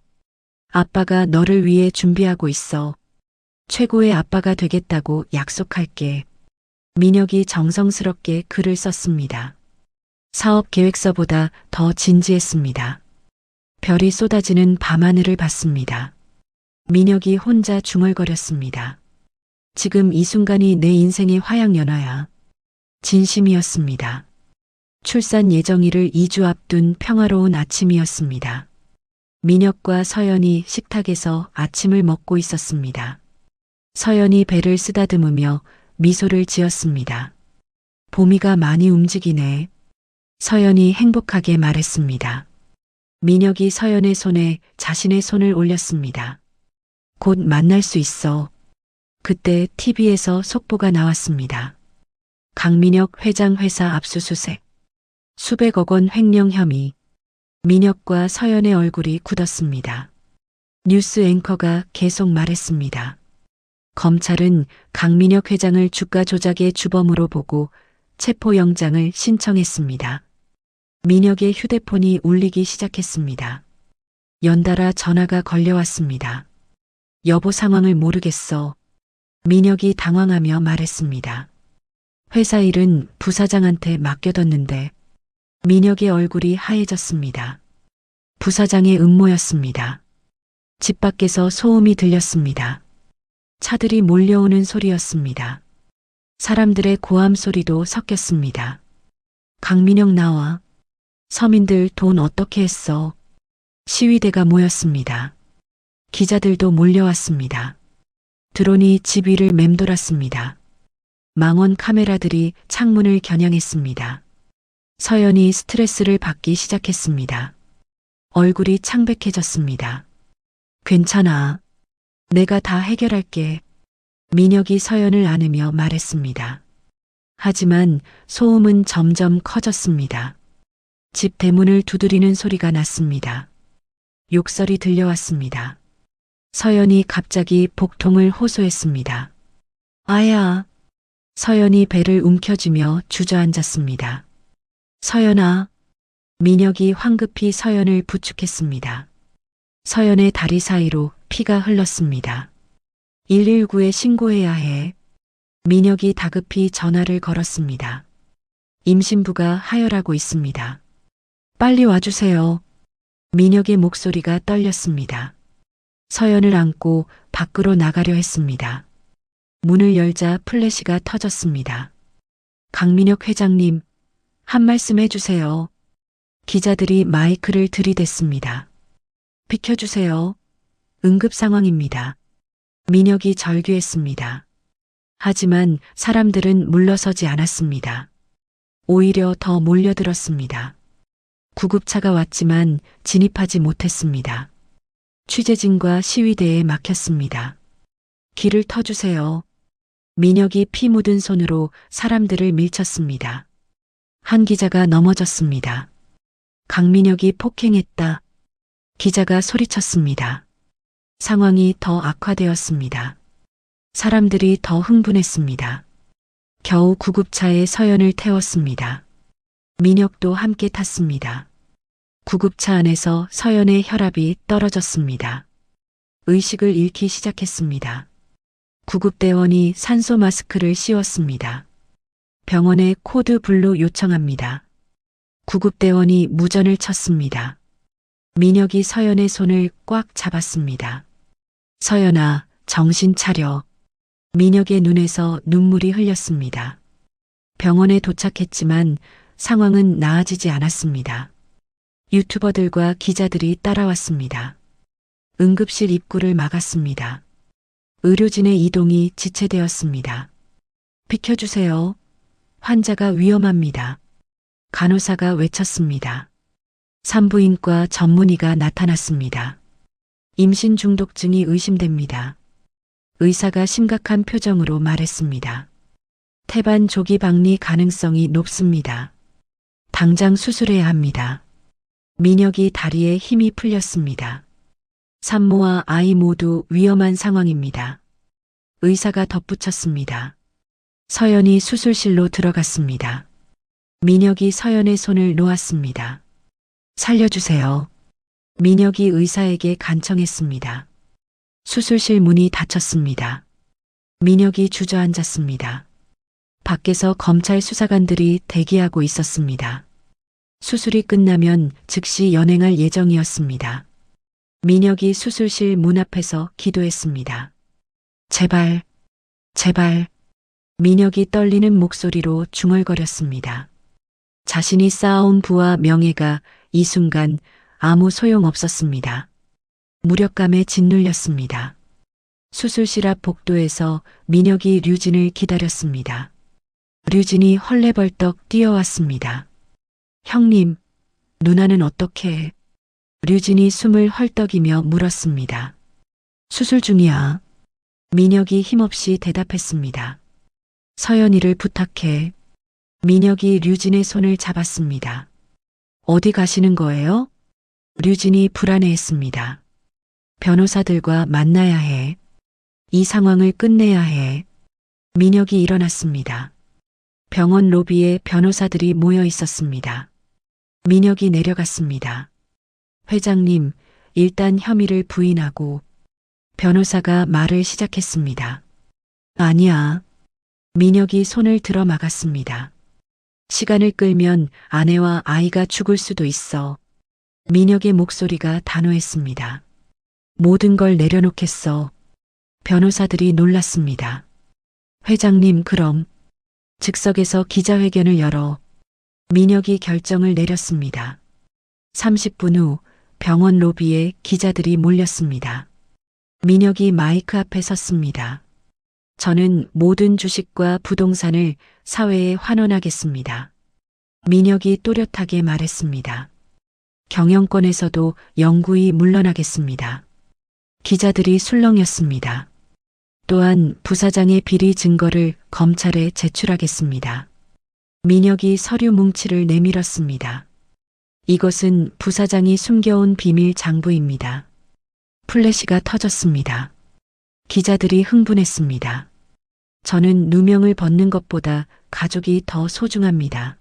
아빠가 너를 위해 준비하고 있어. 최고의 아빠가 되겠다고 약속할게. 민혁이 정성스럽게 글을 썼습니다. 사업 계획서보다 더 진지했습니다. 별이 쏟아지는 밤하늘을 봤습니다. 민혁이 혼자 중얼거렸습니다. 지금 이 순간이 내 인생의 화양연화야. 진심이었습니다. 출산 예정일을 2주 앞둔 평화로운 아침이었습니다. 민혁과 서연이 식탁에서 아침을 먹고 있었습니다. 서연이 배를 쓰다듬으며 미소를 지었습니다. 봄이가 많이 움직이네. 서연이 행복하게 말했습니다. 민혁이 서연의 손에 자신의 손을 올렸습니다. 곧 만날 수 있어. 그때 TV에서 속보가 나왔습니다. 강민혁 회장 회사 압수수색. 수백억 원 횡령 혐의. 민혁과 서연의 얼굴이 굳었습니다. 뉴스 앵커가 계속 말했습니다. 검찰은 강민혁 회장을 주가 조작의 주범으로 보고 체포영장을 신청했습니다. 민혁의 휴대폰이 울리기 시작했습니다. 연달아 전화가 걸려왔습니다. 여보 상황을 모르겠어. 민혁이 당황하며 말했습니다. 회사 일은 부사장한테 맡겨뒀는데. 민혁의 얼굴이 하얘졌습니다. 부사장의 음모였습니다. 집 밖에서 소음이 들렸습니다. 차들이 몰려오는 소리였습니다. 사람들의 고함 소리도 섞였습니다. 강민혁 나와. 서민들 돈 어떻게 했어? 시위대가 모였습니다. 기자들도 몰려왔습니다. 드론이 집 위를 맴돌았습니다. 망원 카메라들이 창문을 겨냥했습니다. 서연이 스트레스를 받기 시작했습니다. 얼굴이 창백해졌습니다. 괜찮아. 내가 다 해결할게. 민혁이 서연을 안으며 말했습니다. 하지만 소음은 점점 커졌습니다. 집 대문을 두드리는 소리가 났습니다. 욕설이 들려왔습니다. 서연이 갑자기 복통을 호소했습니다. 아야. 서연이 배를 움켜쥐며 주저앉았습니다. 서연아. 민혁이 황급히 서연을 부축했습니다. 서연의 다리 사이로 피가 흘렀습니다. 119에 신고해야 해. 민혁이 다급히 전화를 걸었습니다. 임신부가 하혈하고 있습니다. 빨리 와주세요. 민혁의 목소리가 떨렸습니다. 서연을 안고 밖으로 나가려 했습니다. 문을 열자 플래시가 터졌습니다. 강민혁 회장님, 한 말씀 해주세요. 기자들이 마이크를 들이댔습니다. 비켜주세요. 응급 상황입니다. 민혁이 절규했습니다. 하지만 사람들은 물러서지 않았습니다. 오히려 더 몰려들었습니다. 구급차가 왔지만 진입하지 못했습니다. 취재진과 시위대에 막혔습니다. 길을 터주세요. 민혁이 피 묻은 손으로 사람들을 밀쳤습니다. 한 기자가 넘어졌습니다. 강민혁이 폭행했다. 기자가 소리쳤습니다. 상황이 더 악화되었습니다. 사람들이 더 흥분했습니다. 겨우 구급차에 서연을 태웠습니다. 민혁도 함께 탔습니다. 구급차 안에서 서연의 혈압이 떨어졌습니다. 의식을 잃기 시작했습니다. 구급대원이 산소 마스크를 씌웠습니다. 병원에 코드 블루 요청합니다. 구급대원이 무전을 쳤습니다. 민혁이 서연의 손을 꽉 잡았습니다. 서연아, 정신 차려. 민혁의 눈에서 눈물이 흘렸습니다. 병원에 도착했지만 상황은 나아지지 않았습니다. 유튜버들과 기자들이 따라왔습니다. 응급실 입구를 막았습니다. 의료진의 이동이 지체되었습니다. 비켜주세요. 환자가 위험합니다. 간호사가 외쳤습니다. 산부인과 전문의가 나타났습니다. 임신 중독증이 의심됩니다. 의사가 심각한 표정으로 말했습니다. 태반 조기 박리 가능성이 높습니다. 당장 수술해야 합니다. 민혁이 다리에 힘이 풀렸습니다. 산모와 아이 모두 위험한 상황입니다. 의사가 덧붙였습니다. 서연이 수술실로 들어갔습니다. 민혁이 서연의 손을 놓았습니다. 살려주세요. 민혁이 의사에게 간청했습니다. 수술실 문이 닫혔습니다. 민혁이 주저앉았습니다. 밖에서 검찰 수사관들이 대기하고 있었습니다. 수술이 끝나면 즉시 연행할 예정이었습니다. 민혁이 수술실 문 앞에서 기도했습니다. 제발, 제발. 민혁이 떨리는 목소리로 중얼거렸습니다. 자신이 쌓아온 부와 명예가 이 순간 아무 소용 없었습니다. 무력감에 짓눌렸습니다. 수술실 앞 복도에서 민혁이 류진을 기다렸습니다. 류진이 헐레벌떡 뛰어왔습니다. 형님, 누나는 어떻게 해? 류진이 숨을 헐떡이며 물었습니다. 수술 중이야. 민혁이 힘없이 대답했습니다. 서연이를 부탁해. 민혁이 류진의 손을 잡았습니다. 어디 가시는 거예요? 류진이 불안해했습니다. 변호사들과 만나야 해. 이 상황을 끝내야 해. 민혁이 일어났습니다. 병원 로비에 변호사들이 모여 있었습니다. 민혁이 내려갔습니다. 회장님, 일단 혐의를 부인하고. 변호사가 말을 시작했습니다. 아니야. 민혁이 손을 들어 막았습니다. 시간을 끌면 아내와 아이가 죽을 수도 있어. 민혁의 목소리가 단호했습니다. 모든 걸 내려놓겠어. 변호사들이 놀랐습니다. 회장님, 그럼. 즉석에서 기자회견을 열어. 민혁이 결정을 내렸습니다. 30분 후 병원 로비에 기자들이 몰렸습니다. 민혁이 마이크 앞에 섰습니다. 저는 모든 주식과 부동산을 사회에 환원하겠습니다. 민혁이 또렷하게 말했습니다. 경영권에서도 영구히 물러나겠습니다. 기자들이 술렁였습니다. 또한 부사장의 비리 증거를 검찰에 제출하겠습니다. 민혁이 서류 뭉치를 내밀었습니다. 이것은 부사장이 숨겨온 비밀 장부입니다. 플래시가 터졌습니다. 기자들이 흥분했습니다. 저는 누명을 벗는 것보다 가족이 더 소중합니다.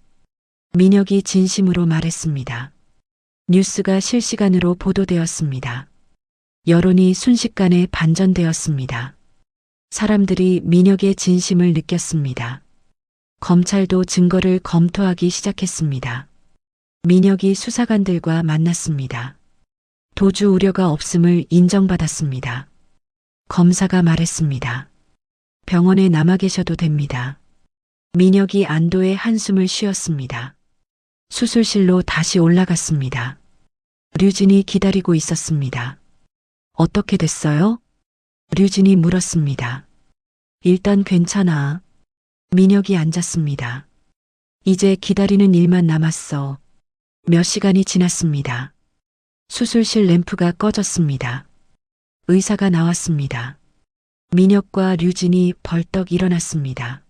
민혁이 진심으로 말했습니다. 뉴스가 실시간으로 보도되었습니다. 여론이 순식간에 반전되었습니다. 사람들이 민혁의 진심을 느꼈습니다. 검찰도 증거를 검토하기 시작했습니다. 민혁이 수사관들과 만났습니다. 도주 우려가 없음을 인정받았습니다. 검사가 말했습니다. 병원에 남아 계셔도 됩니다. 민혁이 안도의 한숨을 쉬었습니다. 수술실로 다시 올라갔습니다. 류진이 기다리고 있었습니다. 어떻게 됐어요? 류진이 물었습니다. 일단 괜찮아. 민혁이 앉았습니다. 이제 기다리는 일만 남았어. 몇 시간이 지났습니다. 수술실 램프가 꺼졌습니다. 의사가 나왔습니다. 민혁과 류진이 벌떡 일어났습니다.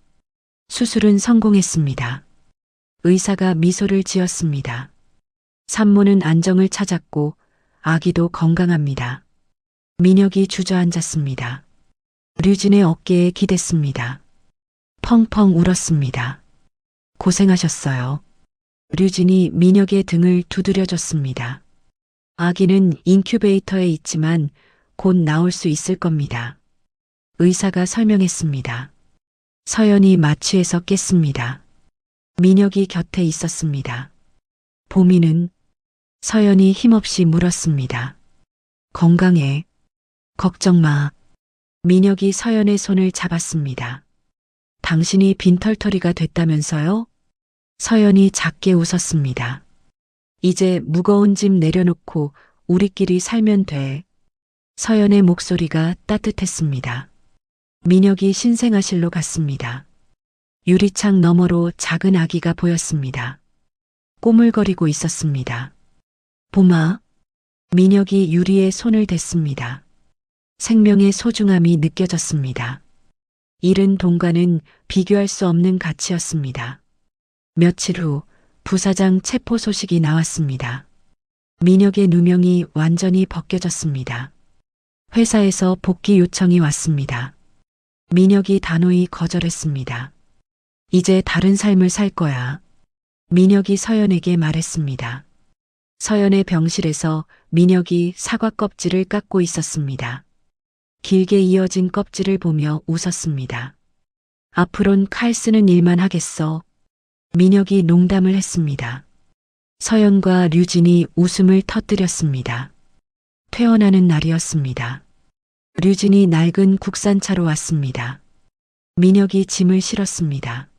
수술은 성공했습니다. 의사가 미소를 지었습니다. 산모는 안정을 찾았고 아기도 건강합니다. 민혁이 주저앉았습니다. 류진의 어깨에 기댔습니다. 펑펑 울었습니다. 고생하셨어요. 류진이 민혁의 등을 두드려줬습니다. 아기는 인큐베이터에 있지만 곧 나올 수 있을 겁니다. 의사가 설명했습니다. 서연이 마취에서 깼습니다. 민혁이 곁에 있었습니다. 보미는? 서연이 힘없이 물었습니다. 건강해. 걱정 마. 민혁이 서연의 손을 잡았습니다. 당신이 빈털터리가 됐다면서요? 서연이 작게 웃었습니다. 이제 무거운 짐 내려놓고 우리끼리 살면 돼. 서연의 목소리가 따뜻했습니다. 민혁이 신생아실로 갔습니다. 유리창 너머로 작은 아기가 보였습니다. 꼬물거리고 있었습니다. 봄아. 민혁이 유리에 손을 댔습니다. 생명의 소중함이 느껴졌습니다. 잃은 동간은 비교할 수 없는 가치였습니다. 며칠 후 부사장 체포 소식이 나왔습니다. 민혁의 누명이 완전히 벗겨졌습니다. 회사에서 복귀 요청이 왔습니다. 민혁이 단호히 거절했습니다. 이제 다른 삶을 살 거야. 민혁이 서연에게 말했습니다. 서연의 병실에서 민혁이 사과 껍질을 깎고 있었습니다. 길게 이어진 껍질을 보며 웃었습니다. 앞으론 칼 쓰는 일만 하겠어. 민혁이 농담을 했습니다. 서연과 류진이 웃음을 터뜨렸습니다. 퇴원하는 날이었습니다. 류진이 낡은 국산차로 왔습니다. 민혁이 짐을 실었습니다.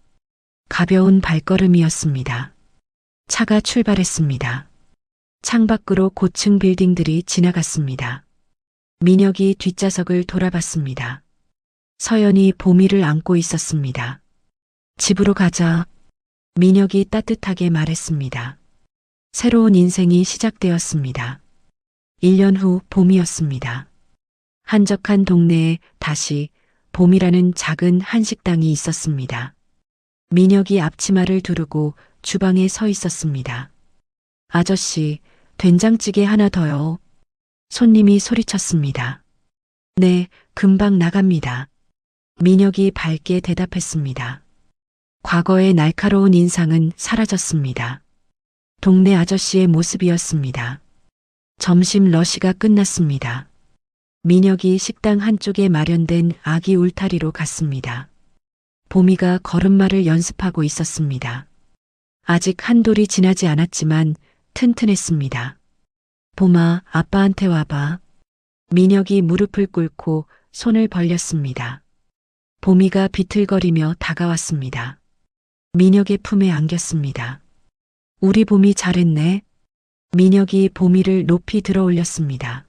가벼운 발걸음이었습니다. 차가 출발했습니다. 창밖으로 고층 빌딩들이 지나갔습니다. 민혁이 뒷좌석을 돌아봤습니다. 서연이 보미를 안고 있었습니다. 집으로 가자. 민혁이 따뜻하게 말했습니다. 새로운 인생이 시작되었습니다. 1년 후 봄이었습니다. 한적한 동네에 다시 봄이라는 작은 한식당이 있었습니다. 민혁이 앞치마를 두르고 주방에 서 있었습니다. 아저씨, 된장찌개 하나 더요. 손님이 소리쳤습니다. 네, 금방 나갑니다. 민혁이 밝게 대답했습니다. 과거의 날카로운 인상은 사라졌습니다. 동네 아저씨의 모습이었습니다. 점심 러시가 끝났습니다. 민혁이 식당 한쪽에 마련된 아기 울타리로 갔습니다. 보미가 걸음마를 연습하고 있었습니다. 아직 한 돌이 지나지 않았지만 튼튼했습니다. 봄아, 아빠한테 와봐. 민혁이 무릎을 꿇고 손을 벌렸습니다. 보미가 비틀거리며 다가왔습니다. 민혁의 품에 안겼습니다. 우리 봄이 잘했네. 민혁이 보미를 높이 들어 올렸습니다.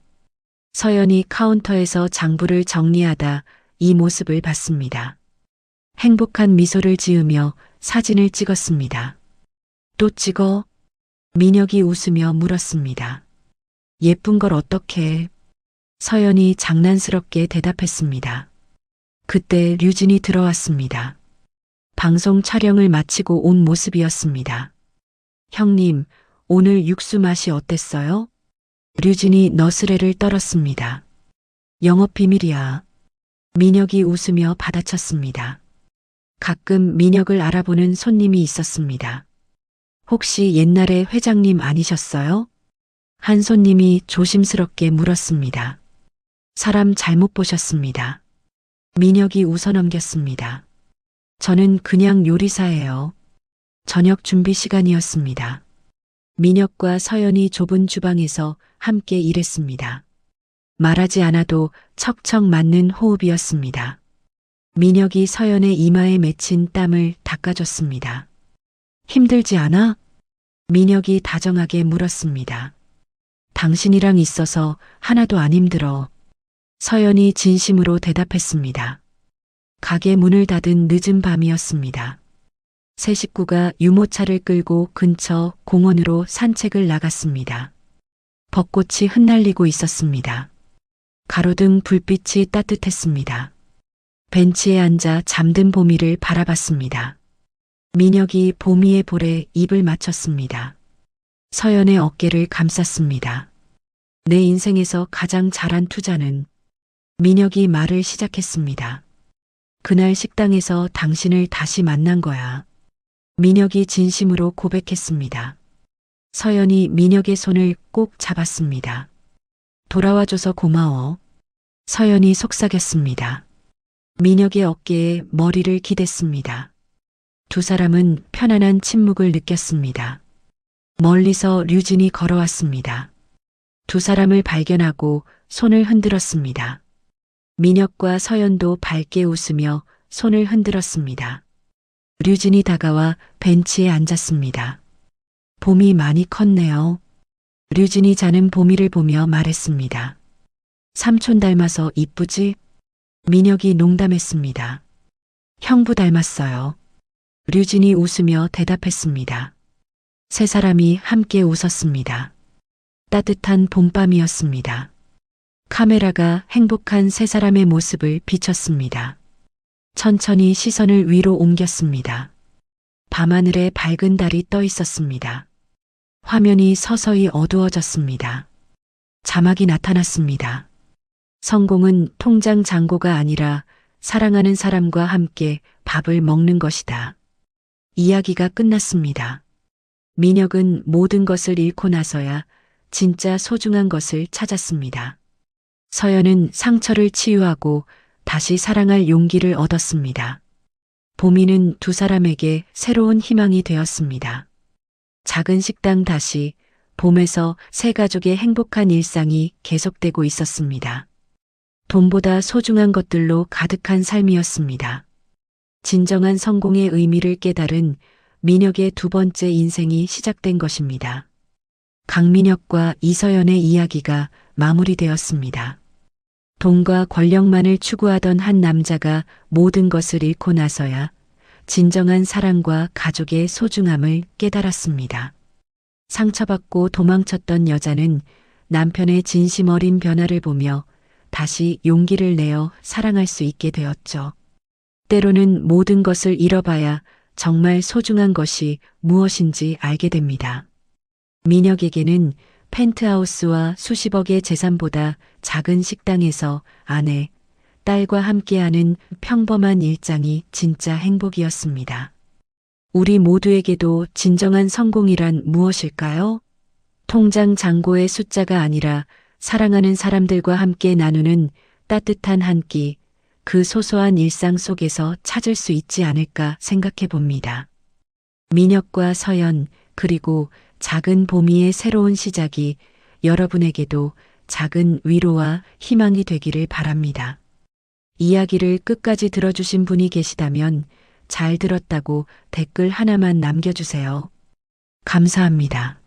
서연이 카운터에서 장부를 정리하다 이 모습을 봤습니다. 행복한 미소를 지으며 사진을 찍었습니다. 또 찍어? 민혁이 웃으며 물었습니다. 예쁜 걸 어떻게? 서연이 장난스럽게 대답했습니다. 그때 류진이 들어왔습니다. 방송 촬영을 마치고 온 모습이었습니다. 형님, 오늘 육수 맛이 어땠어요? 류진이 너스레를 떨었습니다. 영업 비밀이야. 민혁이 웃으며 받아쳤습니다. 가끔 민혁을 알아보는 손님이 있었습니다. 혹시 옛날에 회장님 아니셨어요? 한 손님이 조심스럽게 물었습니다. 사람 잘못 보셨습니다. 민혁이 웃어넘겼습니다. 저는 그냥 요리사예요. 저녁 준비 시간이었습니다. 민혁과 서연이 좁은 주방에서 함께 일했습니다. 말하지 않아도 척척 맞는 호흡이었습니다. 민혁이 서연의 이마에 맺힌 땀을 닦아줬습니다. 힘들지 않아? 민혁이 다정하게 물었습니다. 당신이랑 있어서 하나도 안 힘들어. 서연이 진심으로 대답했습니다. 가게 문을 닫은 늦은 밤이었습니다. 세 식구가 유모차를 끌고 근처 공원으로 산책을 나갔습니다. 벚꽃이 흩날리고 있었습니다. 가로등 불빛이 따뜻했습니다. 벤치에 앉아 잠든 보미를 바라봤습니다. 민혁이 보미의 볼에 입을 맞췄습니다. 서연의 어깨를 감쌌습니다. 내 인생에서 가장 잘한 투자는 민혁이 말을 시작했습니다. 그날 식당에서 당신을 다시 만난 거야. 민혁이 진심으로 고백했습니다. 서연이 민혁의 손을 꼭 잡았습니다. 돌아와줘서 고마워. 서연이 속삭였습니다. 민혁의 어깨에 머리를 기댔습니다. 두 사람은 편안한 침묵을 느꼈습니다. 멀리서 류진이 걸어왔습니다. 두 사람을 발견하고 손을 흔들었습니다. 민혁과 서연도 밝게 웃으며 손을 흔들었습니다. 류진이 다가와 벤치에 앉았습니다. 봄이 많이 컸네요. 류진이 자는 보미를 보며 말했습니다. 삼촌 닮아서 이쁘지? 민혁이 농담했습니다. 형부 닮았어요. 류진이 웃으며 대답했습니다. 세 사람이 함께 웃었습니다. 따뜻한 봄밤이었습니다. 카메라가 행복한 세 사람의 모습을 비췄습니다. 천천히 시선을 위로 옮겼습니다. 밤하늘에 밝은 달이 떠 있었습니다. 화면이 서서히 어두워졌습니다. 자막이 나타났습니다. 성공은 통장 잔고가 아니라 사랑하는 사람과 함께 밥을 먹는 것이다. 이야기가 끝났습니다. 민혁은 모든 것을 잃고 나서야 진짜 소중한 것을 찾았습니다. 서연은 상처를 치유하고 다시 사랑할 용기를 얻었습니다. 보미는 두 사람에게 새로운 희망이 되었습니다. 작은 식당 다시 봄에서 세 가족의 행복한 일상이 계속되고 있었습니다. 돈보다 소중한 것들로 가득한 삶이었습니다. 진정한 성공의 의미를 깨달은 민혁의 두 번째 인생이 시작된 것입니다. 강민혁과 이서연의 이야기가 마무리되었습니다. 돈과 권력만을 추구하던 한 남자가 모든 것을 잃고 나서야 진정한 사랑과 가족의 소중함을 깨달았습니다. 상처받고 도망쳤던 여자는 남편의 진심 어린 변화를 보며 다시 용기를 내어 사랑할 수 있게 되었죠. 때로는 모든 것을 잃어봐야 정말 소중한 것이 무엇인지 알게 됩니다. 민혁에게는 펜트하우스와 수십억의 재산보다 작은 식당에서 아내, 딸과 함께하는 평범한 일상이 진짜 행복이었습니다. 우리 모두에게도 진정한 성공이란 무엇일까요? 통장 잔고의 숫자가 아니라 사랑하는 사람들과 함께 나누는 따뜻한 한 끼, 그 소소한 일상 속에서 찾을 수 있지 않을까 생각해 봅니다. 민혁과 서연, 그리고 작은 보미의 새로운 시작이 여러분에게도 작은 위로와 희망이 되기를 바랍니다. 이야기를 끝까지 들어주신 분이 계시다면 잘 들었다고 댓글 하나만 남겨주세요. 감사합니다.